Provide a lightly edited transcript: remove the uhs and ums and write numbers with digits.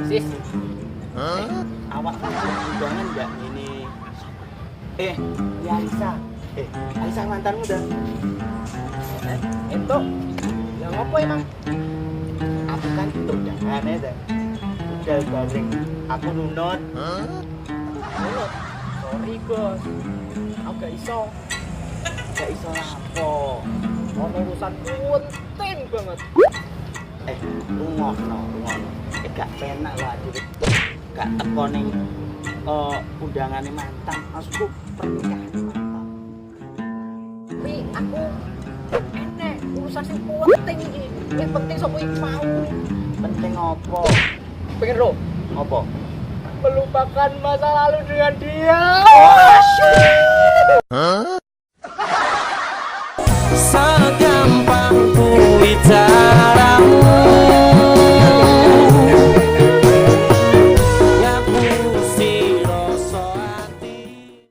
sis. Awak undangan enggak ini? Ya Alisa. Alisa mantanmu dah. Itu yang apa emang? Aku kan undangan ya dah. Udah bareng aku nunut. Menurut, sorry bos, aku gak iso. Gak iso lapo. Mau urusan penting banget. Lungono. Gak penak lah duit. Gak teko ning undangane mantan. Maksudku pernikahan mantan. Tapi aku enek urusan sing penting iki. Yang penting sapa iki mau. Penting opo? Pengen lo Opo? melupakan masa lalu dengan dia. Oh,